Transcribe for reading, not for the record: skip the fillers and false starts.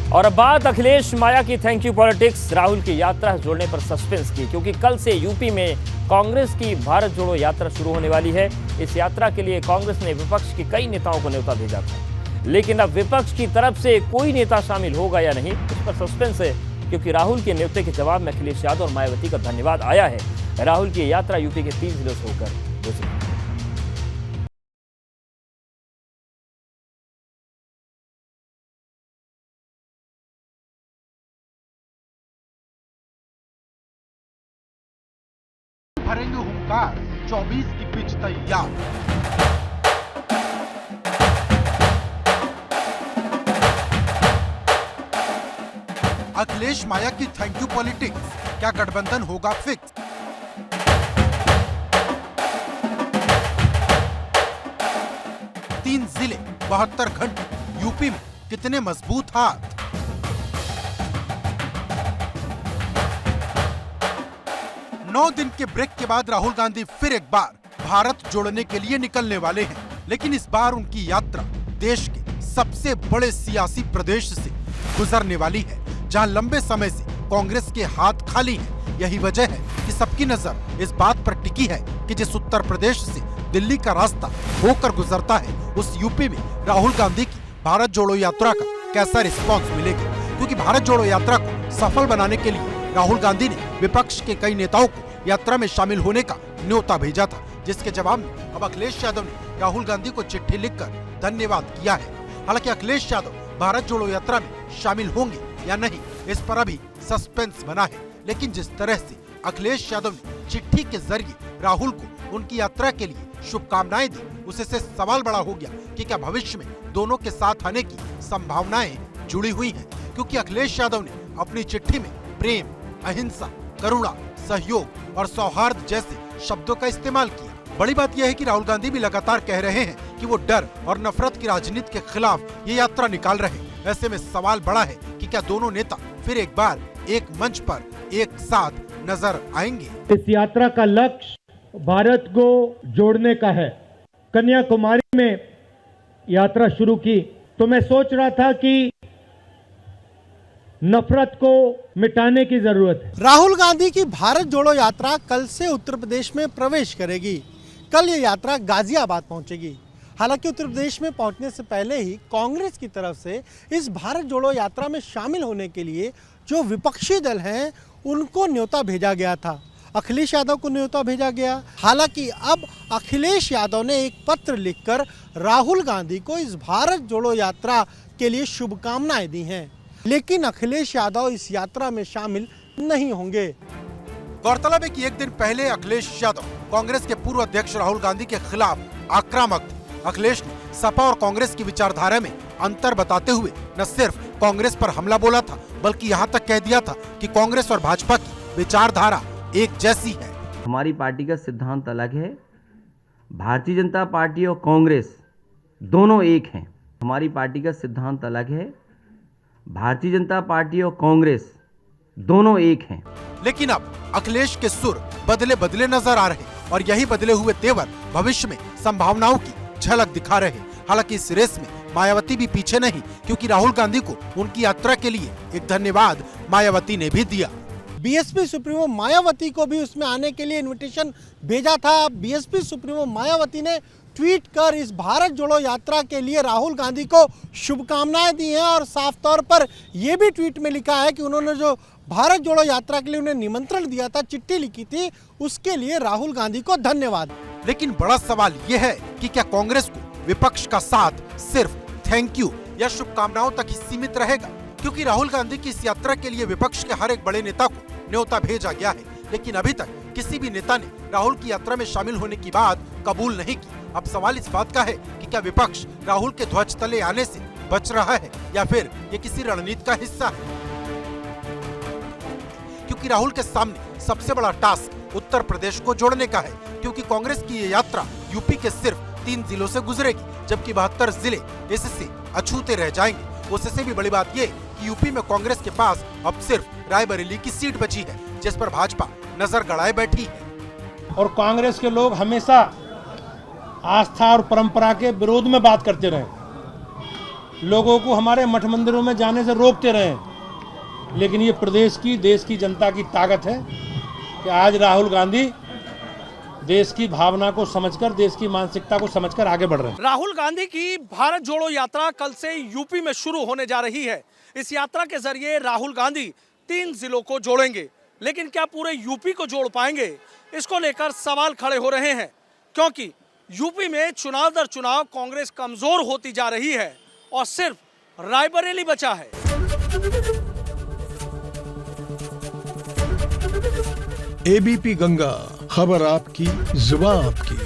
और अब बात अखिलेश माया की थैंक यू पॉलिटिक्स। राहुल की यात्रा जोड़ने पर सस्पेंस की, क्योंकि कल से यूपी में कांग्रेस की भारत जोड़ो यात्रा शुरू होने वाली है। इस यात्रा के लिए कांग्रेस ने विपक्ष के कई नेताओं को न्योता भेजा था, लेकिन अब विपक्ष की तरफ से कोई नेता शामिल होगा या नहीं, इस पर सस्पेंस है, क्योंकि राहुल के न्योते के जवाब में अखिलेश यादव और मायावती का धन्यवाद आया है। राहुल की यात्रा यूपी के 3 जिलों से होकर गुजरी। भरेंगे हुंकार, 24 की पिच तैयार। अखिलेश माया की थैंक यू पॉलिटिक्स, क्या गठबंधन होगा फिक्स? तीन जिले, 72 घंटे, यूपी में कितने मजबूत हाथ? नौ दिन के ब्रेक के बाद राहुल गांधी फिर एक बार भारत जोड़ने के लिए निकलने वाले हैं, लेकिन इस बार उनकी यात्रा देश के सबसे बड़े सियासी प्रदेश से गुजरने वाली है, जहां लंबे समय से कांग्रेस के हाथ खाली हैं। यही वजह है कि सबकी नजर इस बात पर टिकी है कि जिस उत्तर प्रदेश से दिल्ली का रास्ता होकर गुजरता है, उस यूपी में राहुल गांधी की भारत जोड़ो यात्रा का कैसा रिस्पॉन्स मिलेगा, क्योंकि भारत जोड़ो यात्रा को सफल बनाने के लिए राहुल गांधी ने विपक्ष के कई नेताओं को यात्रा में शामिल होने का न्योता भेजा था, जिसके जवाब में अब अखिलेश यादव ने राहुल गांधी को चिट्ठी लिखकर धन्यवाद किया है। हालांकि अखिलेश यादव भारत जोड़ो यात्रा में शामिल होंगे या नहीं, इस पर अभी सस्पेंस बना है, लेकिन जिस तरह से अखिलेश यादव ने चिट्ठी के जरिए राहुल को उनकी यात्रा के लिए शुभकामनाएं दी, उससे सवाल बड़ा हो गया कि क्या भविष्य में दोनों के साथ आने की संभावनाएं जुड़ी हुई हैं, क्योंकि अखिलेश यादव ने अपनी चिट्ठी में प्रेम, अहिंसा, करुणा, सहयोग और सौहार्द जैसे शब्दों का इस्तेमाल किया। बड़ी बात यह है कि राहुल गांधी भी लगातार कह रहे हैं कि वो डर और नफरत की राजनीति के खिलाफ ये यात्रा निकाल रहे हैं। ऐसे में सवाल बड़ा है कि क्या दोनों नेता फिर एक बार एक मंच पर एक साथ नजर आएंगे। इस यात्रा का लक्ष्य भारत को जोड़ने का है। कन्याकुमारी में यात्रा शुरू की तो मैं सोच रहा था कि नफरत को मिटाने की जरूरत है। राहुल गांधी की भारत जोड़ो यात्रा कल से उत्तर प्रदेश में प्रवेश करेगी। कल ये यात्रा गाजियाबाद पहुंचेगी। हालांकि उत्तर प्रदेश में पहुंचने से पहले ही कांग्रेस की तरफ से इस भारत जोड़ो यात्रा में शामिल होने के लिए जो विपक्षी दल हैं उनको न्योता भेजा गया था। अखिलेश यादव को न्योता भेजा गया। हालांकि अब अखिलेश यादव ने एक पत्र लिखकर राहुल गांधी को इस भारत जोड़ो यात्रा के लिए शुभकामनाएं दी हैं, लेकिन अखिलेश यादव इस यात्रा में शामिल नहीं होंगे। गौरतलब है कि एक दिन पहले अखिलेश यादव कांग्रेस के पूर्व अध्यक्ष राहुल गांधी के खिलाफ आक्रामक थे। अखिलेश ने सपा और कांग्रेस की विचारधारा में अंतर बताते हुए न सिर्फ कांग्रेस पर हमला बोला था, बल्कि यहाँ तक कह दिया था कि कांग्रेस और भाजपा की विचारधारा एक जैसी है। हमारी पार्टी का सिद्धांत अलग है, भारतीय जनता पार्टी और कांग्रेस दोनों एक हैं। हमारी पार्टी का सिद्धांत अलग है, भारतीय जनता पार्टी और कांग्रेस दोनों एक हैं। लेकिन अब अखिलेश के सुर बदले बदले नजर आ रहे और यही बदले हुए तेवर भविष्य में संभावनाओं की झलक दिखा रहे। हालांकि इस रेस में मायावती भी पीछे नहीं, क्योंकि राहुल गांधी को उनकी यात्रा के लिए एक धन्यवाद मायावती ने भी दिया। बीएसपी सुप्रीमो मायावती को भी उसमें आने के लिए इनविटेशन भेजा था। बीएसपी सुप्रीमो मायावती ने ट्वीट कर इस भारत जोड़ो यात्रा के लिए राहुल गांधी को शुभकामनाएं दी हैं और साफ तौर पर यह भी ट्वीट में लिखा है कि उन्होंने जो भारत जोड़ो यात्रा के लिए उन्हें निमंत्रण दिया था, चिट्ठी लिखी थी, उसके लिए राहुल गांधी को धन्यवाद। लेकिन बड़ा सवाल यह है कि क्या कांग्रेस को विपक्ष का साथ सिर्फ थैंक यू या शुभकामनाओं तक ही सीमित रहेगा, क्योंकि राहुल गांधी की इस यात्रा के लिए विपक्ष के हर एक बड़े नेता को न्योता भेजा गया है, लेकिन अभी तक किसी भी नेता ने राहुल की यात्रा में शामिल होने की बात कबूल नहीं की। अब सवाल इस बात का है कि क्या विपक्ष राहुल के ध्वज तले आने से बच रहा है या फिर ये किसी रणनीति का हिस्सा है, क्योंकि राहुल के सामने सबसे बड़ा टास्क उत्तर प्रदेश को जोड़ने का है, क्योंकि कांग्रेस की ये यात्रा यूपी के सिर्फ 3 जिलों से गुजरेगी, जबकि 72 जिले इससे अछूते रह जाएंगे। उससे भी बड़ी बात ये कि यूपी में कांग्रेस के पास अब सिर्फ रायबरेली की सीट बची है, जिस पर भाजपा नजर गड़ाए बैठी है। और कांग्रेस के लोग हमेशा आस्था और परंपरा के विरोध में बात करते रहे। लोगों को हमारे मठ मंदिरों में जाने से रोकते रहे, लेकिन ये प्रदेश की, देश की जनता की ताकत है कि आज राहुल गांधी देश की भावना को समझकर, देश की मानसिकता को समझकर आगे बढ़ रहे हैं। राहुल गांधी की भारत जोड़ो यात्रा कल से यूपी में शुरू होने जा रही है। इस यात्रा के जरिए राहुल गांधी 3 जिलों को जोड़ेंगे, लेकिन क्या पूरे यूपी को जोड़ पाएंगे? इसको लेकर सवाल खड़े हो रहे हैं, क्योंकि यूपी में चुनाव दर चुनाव कांग्रेस कमजोर होती जा रही है और सिर्फ रायबरेली बचा है। एबीपी गंगा, खबर आपकी, जुबान आपकी।